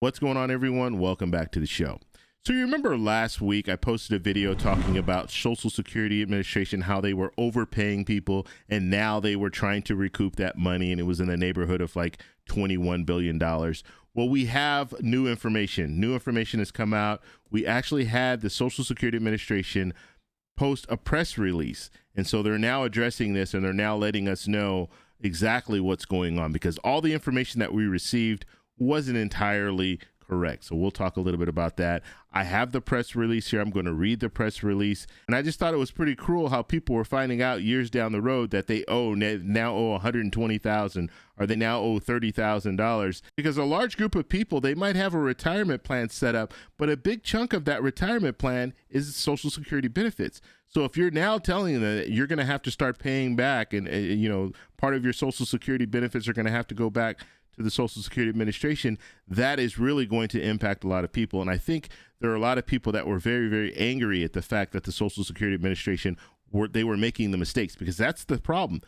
What's going on, everyone? Welcome back to the show. So you remember last week I posted a video talking about Social Security Administration, how they were overpaying people and now they were trying to recoup that money, and it was in the neighborhood of like $21 billion. Well, we have new information. New information has come out. We actually had the Social Security Administration post a press release, and so they're now addressing this and they're now letting us know exactly what's going on, because all the information that we received wasn't entirely correct. So we'll talk a little bit about that. I have the press release here. I'm going to read the press release. And I just thought it was pretty cruel how people were finding out years down the road that they now owe $120,000 or they now owe $30,000, because a large group of people, they might have a retirement plan set up, but a big chunk of that retirement plan is Social Security benefits. So if you're now telling them that you're going to have to start paying back and, part of your Social Security benefits are going to have to go back to the Social Security Administration, that is really going to impact a lot of people. And I think there are a lot of people that were very, very angry at the fact that the Social Security Administration they were making the mistakes, because that's the problem.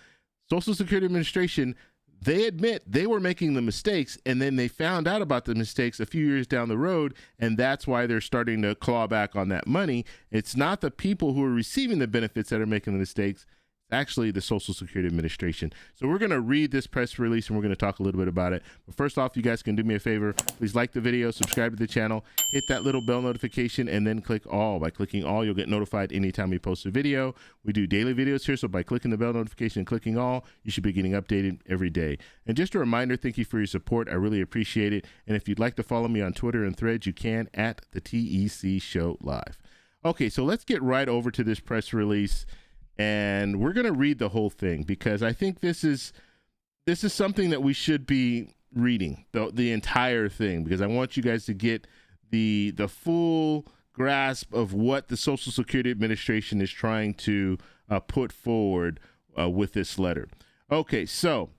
Social Security Administration, they admit they were making the mistakes, and then they found out about the mistakes a few years down the road, and that's why they're starting to claw back on that money. It's not the people who are receiving the benefits that are making the mistakes. Actually the Social Security Administration. So we're going to read this press release and we're going to talk a little bit about it. But first off, you guys can do me a favor. Please like the video, subscribe to the channel, hit that little bell notification, and then click all. By clicking all, you'll get notified anytime we post a video. We do daily videos here, so by clicking the bell notification and clicking all, you should be getting updated every day. And just a reminder, thank you for your support. I really appreciate it. And if you'd like to follow me on Twitter and Threads, you can at the TEC Show Live. Okay, so let's get right over to this press release. And we're going to read the whole thing, because I think this is something that we should be reading, the entire thing, because I want you guys to get the full grasp of what the Social Security Administration is trying to put forward with this letter. Okay, so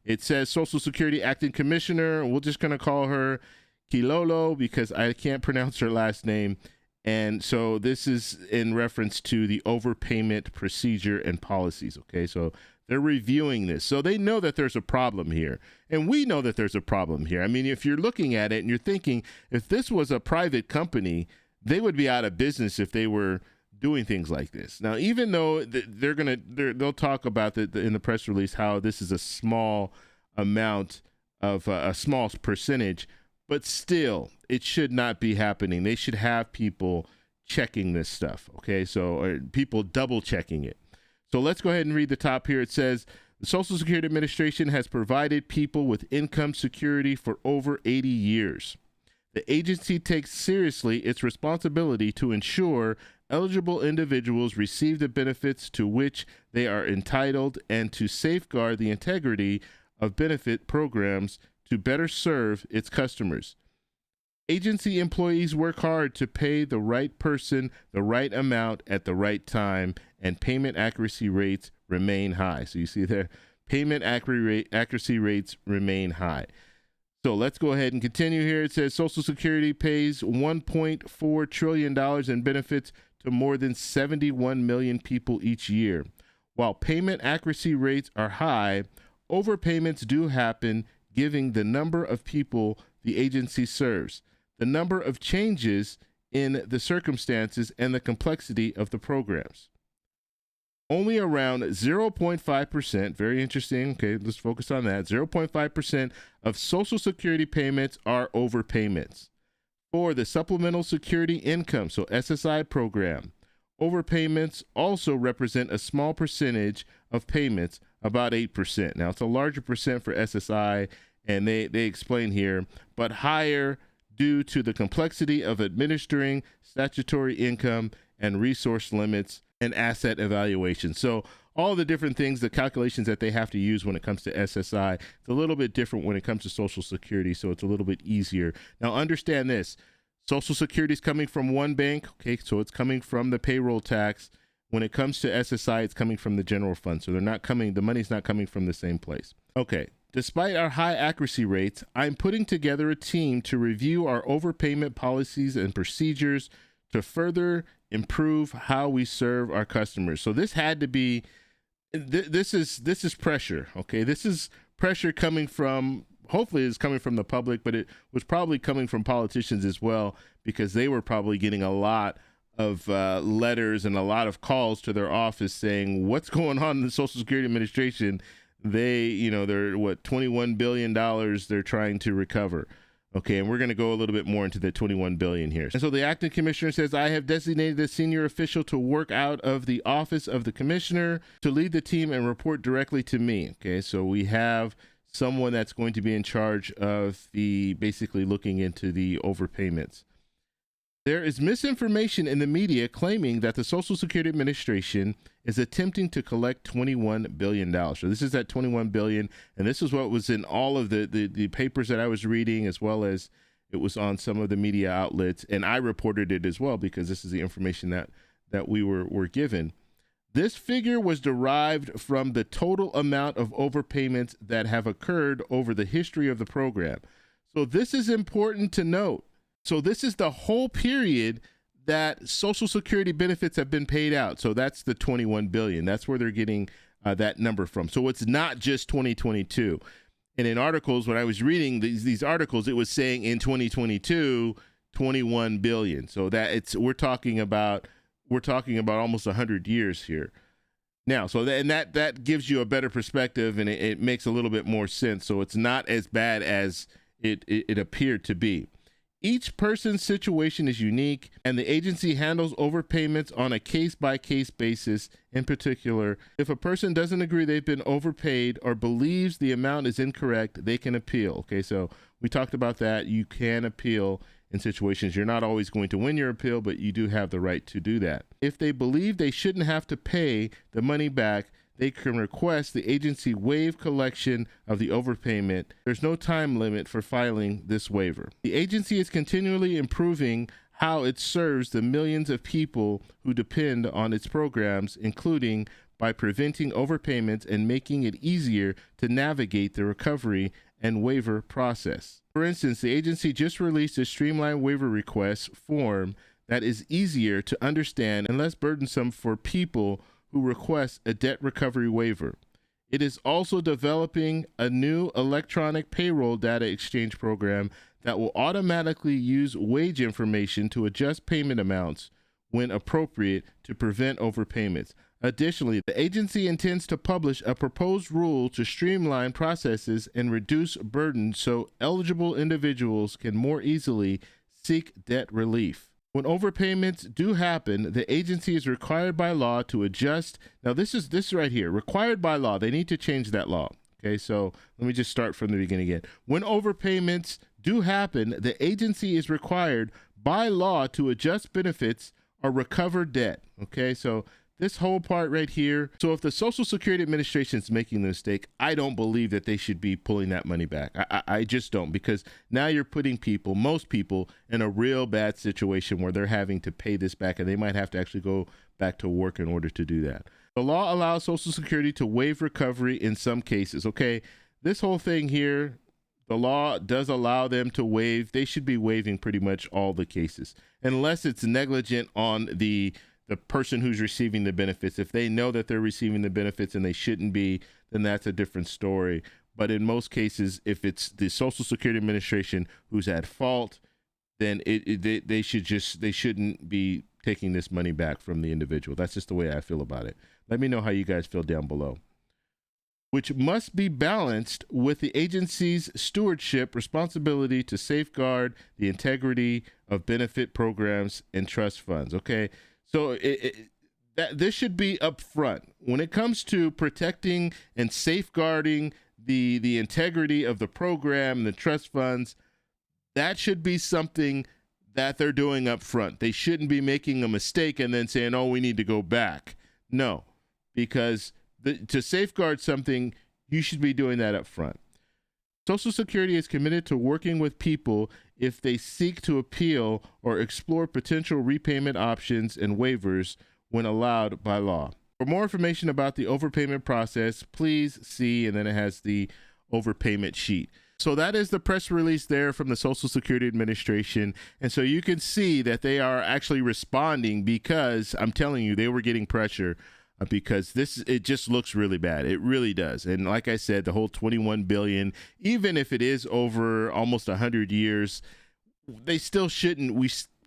it says Social Security Acting Commissioner. We're just going to call her Kilolo because I can't pronounce her last name. And so this is in reference to the overpayment procedure and policies. Okay, so they're reviewing this. So they know that there's a problem here. And we know that there's a problem here. I mean, if you're looking at it and you're thinking, if this was a private company, they would be out of business if they were doing things like this. Now, even though they'll talk about in the press release how this is a small amount of a small percentage, but still, it should not be happening. They should have people checking this stuff, okay? So people double checking it. So let's go ahead and read the top here. It says, the Social Security Administration has provided people with income security for over 80 years. The agency takes seriously its responsibility to ensure eligible individuals receive the benefits to which they are entitled and to safeguard the integrity of benefit programs to better serve its customers. Agency employees work hard to pay the right person the right amount at the right time, and payment accuracy rates remain high. So you see there, payment accuracy rates remain high. So let's go ahead and continue here. It says Social Security pays $1.4 trillion in benefits to more than 71 million people each year. While payment accuracy rates are high, overpayments do happen, given the number of people the agency serves, the number of changes in the circumstances, and the complexity of the programs. Only around 0.5%, very interesting, okay, let's focus on that, 0.5% of Social Security payments are overpayments. For the Supplemental Security Income, so SSI program, overpayments also represent a small percentage of payments, about 8%. Now, it's a larger percent for SSI, and they explain here, but higher due to the complexity of administering statutory income and resource limits and asset evaluation. So all the different things, the calculations that they have to use when it comes to SSI, it's a little bit different when it comes to Social Security, so it's a little bit easier. Now, understand this. Social Security is coming from one bank, okay, so it's coming from the payroll tax. When it comes to SSI, it's coming from the general fund. So the money's not coming from the same place. Okay, despite our high accuracy rates, I'm putting together a team to review our overpayment policies and procedures to further improve how we serve our customers. So this had to be, this is pressure, okay? This is pressure coming from hopefully it's coming from the public, but it was probably coming from politicians as well, because they were probably getting a lot of letters and a lot of calls to their office saying, what's going on in the Social Security Administration? They're $21 billion they're trying to recover. Okay, and we're going to go a little bit more into the $21 billion here. And so the acting commissioner says, I have designated a senior official to work out of the office of the commissioner to lead the team and report directly to me. Okay, so we have someone that's going to be in charge of basically looking into the overpayments. There is misinformation in the media claiming that the Social Security Administration is attempting to collect $21 billion. So this is that $21 billion, and this is what was in all of the papers that I was reading, as well as it was on some of the media outlets, and I reported it as well because this is the information that we were given. This figure was derived from the total amount of overpayments that have occurred over the history of the program. So this is important to note. So this is the whole period that Social Security benefits have been paid out. So that's the $21 billion. That's where they're getting that number from. So it's not just 2022. And in articles, when I was reading these articles, it was saying in 2022, 21 billion. So we're talking about almost 100 years here. Now, so that gives you a better perspective, and it makes a little bit more sense. So it's not as bad as it appeared to be. Each person's situation is unique, and the agency handles overpayments on a case-by-case basis. In particular, if a person doesn't agree they've been overpaid or believes the amount is incorrect, they can appeal. Okay, so we talked about that. You can appeal in situations. You're not always going to win your appeal, but you do have the right to do that. If they believe they shouldn't have to pay the money back, they can request the agency waive collection of the overpayment. There's no time limit for filing this waiver. The agency is continually improving how it serves the millions of people who depend on its programs, including by preventing overpayments and making it easier to navigate the recovery and waiver process. For instance, the agency just released a streamlined waiver request form that is easier to understand and less burdensome for people who request a debt recovery waiver. It is also developing a new electronic payroll data exchange program that will automatically use wage information to adjust payment amounts when appropriate to prevent overpayments. Additionally, the agency intends to publish a proposed rule to streamline processes and reduce burdens so eligible individuals can more easily seek debt relief. When overpayments do happen, the agency is required by law to adjust. Now, this right here, required by law. They need to change that law. Okay, so let me just start from the beginning again. When overpayments do happen, the agency is required by law to adjust benefits or recover debt. Okay, so this whole part right here. So if the Social Security Administration is making the mistake, I don't believe that they should be pulling that money back. I just don't, because now you're putting most people in a real bad situation where they're having to pay this back, and they might have to actually go back to work in order to do that. The law allows Social Security to waive recovery in some cases. Okay, this whole thing here, the law does allow them to waive. They should be waiving pretty much all the cases, unless it's negligent on the person who's receiving the benefits. If they know that they're receiving the benefits and they shouldn't be, then that's a different story. But in most cases, if it's the Social Security Administration who's at fault, then they shouldn't be taking this money back from the individual. That's just the way I feel about it. Let me know how you guys feel down below. Which must be balanced with the agency's stewardship responsibility to safeguard the integrity of benefit programs and trust funds. Okay. So this should be up front. When it comes to protecting and safeguarding the integrity of the program and the trust funds, that should be something that they're doing up front. They shouldn't be making a mistake and then saying, oh, we need to go back. No, because to safeguard something, you should be doing that up front. Social Security is committed to working with people if they seek to appeal or explore potential repayment options and waivers when allowed by law. For more information about the overpayment process, please see, and then it has the overpayment sheet. So that is the press release there from the Social Security Administration. And so you can see that they are actually responding, because I'm telling you, they were getting pressure because it just looks really bad. It really does. And like I said, the whole 21 billion, even if it is over almost 100 years, they still shouldn't.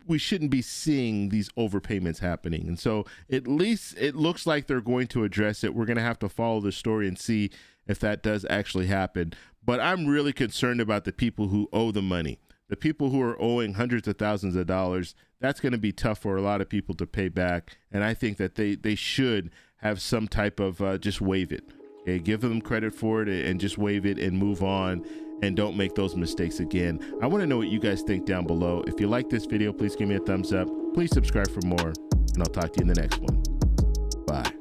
We shouldn't be seeing these overpayments happening. And so at least it looks like they're going to address it. We're going to have to follow the story and see if that does actually happen. But I'm really concerned about the people who owe the money. The people who are owing hundreds of thousands of dollars, that's going to be tough for a lot of people to pay back. And I think that they should have some type of just waive it. Okay, give them credit for it and just waive it and move on, and don't make those mistakes again. I want to know what you guys think down below. If you like this video, please give me a thumbs up. Please subscribe for more, and I'll talk to you in the next one. Bye.